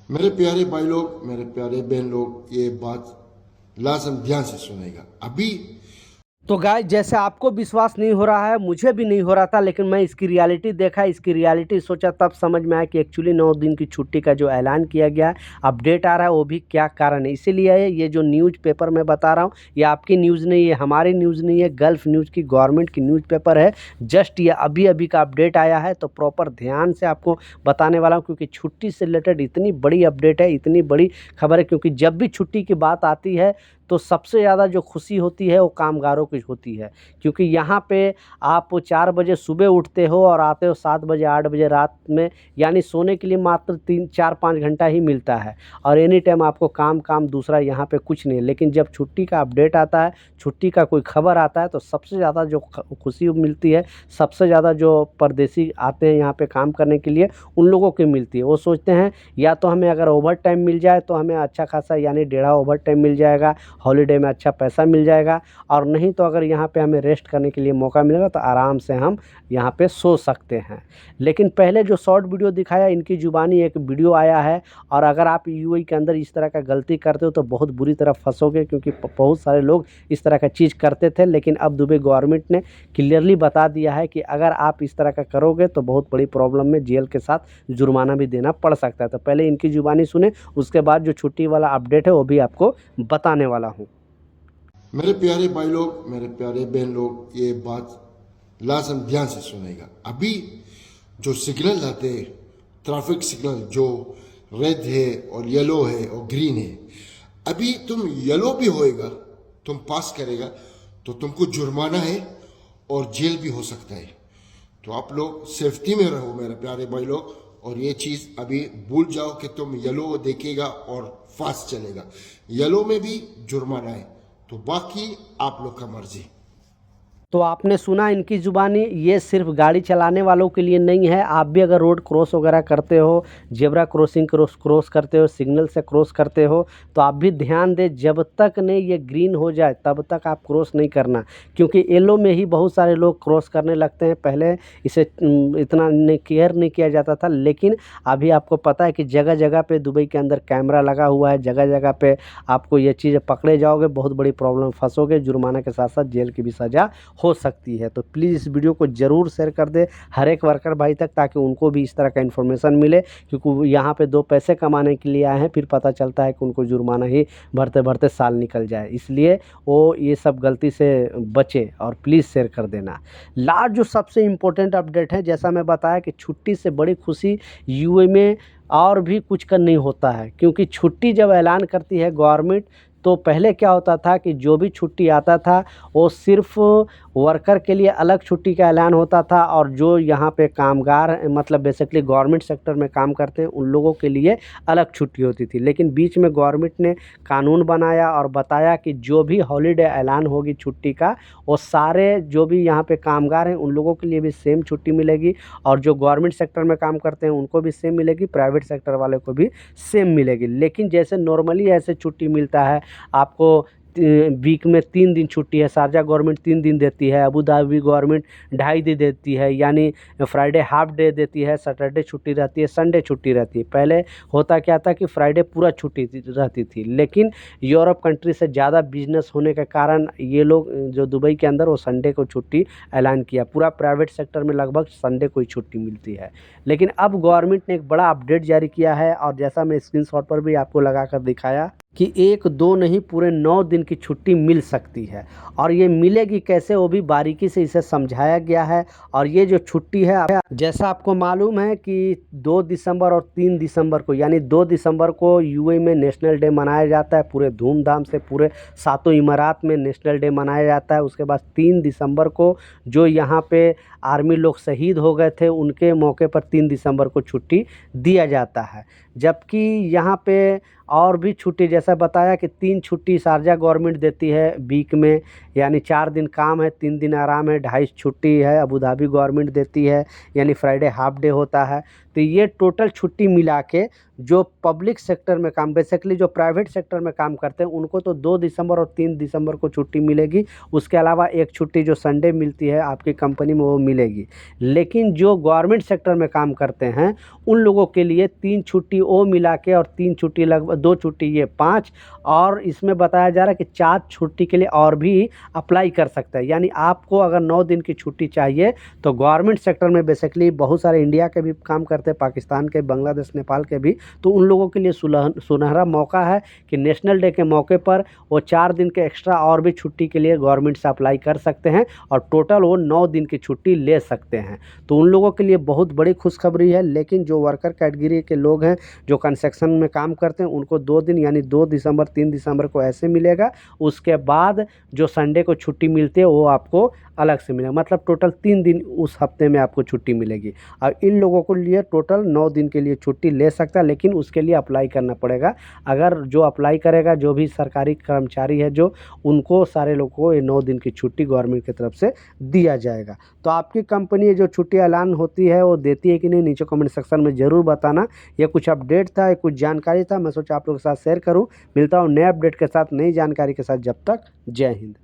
मेरे प्यारे भाई लोग, मेरे प्यारे बहन लोग, ये बात लाजम ध्यान से सुनेगा। अभी तो गाइस, जैसे आपको विश्वास नहीं हो रहा है, मुझे भी नहीं हो रहा था, लेकिन मैं इसकी रियलिटी देखा, इसकी रियलिटी सोचा, तब समझ में आया कि एक्चुअली 9 दिन की छुट्टी का जो ऐलान किया गया है, अपडेट आ रहा है, वो भी क्या कारण है। इसीलिए ये जो न्यूज़ पेपर मैं बता रहा हूँ, ये आपकी न्यूज़ नहीं है, हमारी न्यूज़ नहीं है, गल्फ न्यूज़ की गवर्नमेंट की न्यूज़ पेपर है। जस्ट ये अभी अभी का अपडेट आया है, तो प्रॉपर ध्यान से आपको बताने वाला हूँ, क्योंकि छुट्टी से रिलेटेड इतनी बड़ी अपडेट है, इतनी बड़ी खबर है। क्योंकि जब भी छुट्टी की बात आती है, तो सबसे ज़्यादा जो खुशी होती है वो कामगारों की होती है। क्योंकि यहाँ पे आप 4 बजे सुबह उठते हो और आते हो 7 बजे 8 बजे रात में, यानी सोने के लिए मात्र 3 4 5 घंटा ही मिलता है। और एनी टाइम आपको काम काम दूसरा यहाँ पे कुछ नहीं है। लेकिन जब छुट्टी का अपडेट आता है, छुट्टी का कोई खबर आता है, तो सबसे ज़्यादा जो खुशी मिलती है, सबसे ज़्यादा जो परदेसी आते हैं यहाँ पे काम करने के लिए, उन लोगों को मिलती है। वो सोचते हैं या तो हमें अगर ओवर टाइम मिल जाए तो हमें अच्छा खासा यानी 1.5 ओवर टाइम मिल जाएगा, हॉलीडे में अच्छा पैसा मिल जाएगा, और नहीं तो अगर यहाँ पे हमें रेस्ट करने के लिए मौका मिलेगा तो आराम से हम यहाँ पे सो सकते हैं। लेकिन पहले जो शॉर्ट वीडियो दिखाया, इनकी ज़ुबानी एक वीडियो आया है, और अगर आप यूएई के अंदर इस तरह का गलती करते हो तो बहुत बुरी तरह फंसोगे। क्योंकि बहुत सारे लोग इस तरह का चीज़ करते थे, लेकिन अब दुबई गवर्नमेंट ने क्लियरली बता दिया है कि अगर आप इस तरह का करोगे तो बहुत बड़ी प्रॉब्लम में जेल के साथ जुर्माना भी देना पड़ सकता है। तो पहले इनकी ज़ुबानी सुने, उसके बाद जो छुट्टी वाला अपडेट है वो भी आपको बताने वाला हूँ। मेरे प्यारे भाई लोग, मेरे प्यारे बहन लोग, ये बात लाजम ध्यान से सुनेगा। अभी जो सिग्नल आते हैं, ट्रैफिक सिग्नल जो रेड है और येलो है और ग्रीन है, अभी तुम येलो भी होएगा, तुम पास करेगा तो तुमको जुर्माना है और जेल भी हो सकता है। तो आप लोग सेफ्टी में रहो मेरे प्यारे भाई लोग, और ये चीज़ अभी भूल जाओ कि तुम येलो देखेगा और फास्ट चलेगा। येलो में भी जुर्माना है, तो बाकी आप लोग का मर्जी। तो आपने सुना इनकी ज़ुबानी, ये सिर्फ गाड़ी चलाने वालों के लिए नहीं है। आप भी अगर रोड क्रॉस वगैरह करते हो, जेब्रा क्रॉसिंग क्रॉस करते हो, सिग्नल से क्रॉस करते हो, तो आप भी ध्यान दें, जब तक नहीं ये ग्रीन हो जाए तब तक आप क्रॉस नहीं करना। क्योंकि येलो में ही बहुत सारे लोग क्रॉस करने लगते हैं। पहले इसे इतना नहीं केयर नहीं किया जाता था, लेकिन अभी आपको पता है कि जगह जगह पे दुबई के अंदर कैमरा लगा हुआ है। जगह जगह पे आपको ये चीज़ पकड़े जाओगे, बहुत बड़ी प्रॉब्लम फंसोगे, जुर्माना के साथ साथ जेल की भी सज़ा हो सकती है। तो प्लीज़ इस वीडियो को ज़रूर शेयर कर दे हर एक वर्कर भाई तक, ताकि उनको भी इस तरह का इन्फॉर्मेशन मिले। क्योंकि वो यहाँ पे 2 पैसे कमाने के लिए आए हैं, फिर पता चलता है कि उनको जुर्माना ही भरते भरते साल निकल जाए। इसलिए वो ये सब गलती से बचे, और प्लीज़ शेयर कर देना। लास्ट जो सबसे इम्पोर्टेंट अपडेट है, जैसा मैं बताया कि छुट्टी से बड़ी खुशी यूएई में और भी कुछ का नहीं होता है। क्योंकि छुट्टी जब ऐलान करती है गवर्नमेंट, तो पहले क्या होता था कि जो भी छुट्टी आता था वो सिर्फ वर्कर के लिए अलग छुट्टी का ऐलान होता था, और जो यहाँ पे कामगार मतलब बेसिकली गवर्नमेंट सेक्टर में काम करते हैं उन लोगों के लिए अलग छुट्टी होती थी। लेकिन बीच में गवर्नमेंट ने कानून बनाया और बताया कि जो भी हॉलीडे ऐलान होगी छुट्टी का, वो सारे जो भी यहाँ पे कामगार हैं उन लोगों के लिए भी सेम छुट्टी मिलेगी, और जो गवर्नमेंट सेक्टर में काम करते हैं उनको भी सेम मिलेगी, प्राइवेट सेक्टर वाले को भी सेम मिलेगी। लेकिन जैसे नॉर्मली ऐसे छुट्टी मिलता है आपको, वीक में 3 दिन छुट्टी है। शारजा गवर्नमेंट 3 दिन देती है, अबू धाबी गवर्नमेंट 2.5 दिन देती है, यानी फ्राइडे हाफ डे देती है, सैटरडे छुट्टी रहती है, संडे छुट्टी रहती है। पहले होता क्या था कि फ्राइडे पूरा छुट्टी रहती थी, लेकिन यूरोप कंट्री से ज़्यादा बिजनेस होने के कारण ये लोग जो दुबई के अंदर, वो संडे को छुट्टी ऐलान किया। पूरा प्राइवेट सेक्टर में लगभग संडे को ही छुट्टी मिलती है। लेकिन अब गवर्नमेंट ने एक बड़ा अपडेट जारी किया है, और जैसा मैं स्क्रीनशॉट पर भी आपको लगा कर दिखाया कि 1 2 नहीं, पूरे 9 दिन की छुट्टी मिल सकती है। और ये मिलेगी कैसे, वो भी बारीकी से इसे समझाया गया है। और ये जो छुट्टी है, जैसा आपको मालूम है कि 2 दिसंबर और 3 दिसंबर को, यानी 2 दिसंबर को यूएई में नेशनल डे मनाया जाता है पूरे धूमधाम से, पूरे सातों इमारात में नेशनल डे मनाया जाता है। उसके बाद 3 दिसंबर को जो यहाँ पे आर्मी लोग शहीद हो गए थे, उनके मौके पर 3 दिसंबर को छुट्टी दिया जाता है। जबकि यहाँ पे और भी छुट्टी, जैसा बताया कि 3 छुट्टी शारजा गवर्नमेंट देती है वीक में, यानी 4 दिन काम है, 3 दिन आराम है, 2.5 छुट्टी है। अबू धाबी गवर्नमेंट देती है, यानी फ्राइडे हाफ डे होता है। तो ये टोटल छुट्टी मिला के जो पब्लिक सेक्टर में काम, बेसिकली जो प्राइवेट सेक्टर में काम करते हैं उनको तो 2 दिसंबर और 3 दिसंबर को छुट्टी मिलेगी। उसके अलावा एक छुट्टी जो संडे मिलती है आपकी कंपनी में वो मिलेगी। लेकिन जो गवर्नमेंट सेक्टर में काम करते हैं उन लोगों के लिए 3 छुट्टी वो मिला के और 3 छुट्टी लगभग 2 छुट्टी ये 5, और इसमें बताया जा रहा है कि 4 छुट्टी के लिए और भी अप्लाई कर सकते हैं। यानी आपको अगर 9 दिन की छुट्टी चाहिए तो गवर्नमेंट सेक्टर में बेसिकली बहुत सारे इंडिया के भी काम करते हैं, पाकिस्तान के, बांग्लादेश, नेपाल के भी, तो उन लोगों के लिए सुनहरा मौका है कि नेशनल डे के मौके पर वो 4 दिन के एक्स्ट्रा और भी छुट्टी के लिए गवर्नमेंट से अप्लाई कर सकते हैं और टोटल वो 9 दिन की छुट्टी ले सकते हैं। तो उन लोगों के लिए बहुत बड़ी खुशखबरी है। लेकिन जो वर्कर कैटेगरी के लोग हैं जो कंस्ट्रक्शन में काम करते हैं उनको 2 दिन यानी 2 दिसंबर 3 दिसंबर को ऐसे मिलेगा। उसके बाद जो संडे को छुट्टी मिलती है वो आपको अलग से मिलेगा, मतलब टोटल 3 दिन उस हफ्ते में आपको छुट्टी मिलेगी। और इन लोगों को लिए टोटल 9 दिन के लिए छुट्टी ले सकता है, लेकिन उसके लिए अप्लाई करना पड़ेगा। अगर जो अप्लाई करेगा, जो भी सरकारी कर्मचारी है जो, उनको सारे लोगों को ये 9 दिन की छुट्टी गवर्नमेंट की तरफ से दिया जाएगा। तो आपकी कंपनी जो छुट्टी ऐलान होती है वो देती है कि नहीं, नीचे कमेंट सेक्शन में ज़रूर बताना। ये कुछ अपडेट था, ये कुछ जानकारी था, मैं सोचा आप लोगों के साथ शेयर करूँ। मिलता हूँ नए अपडेट के साथ, नई जानकारी के साथ। जब तक जय हिंद।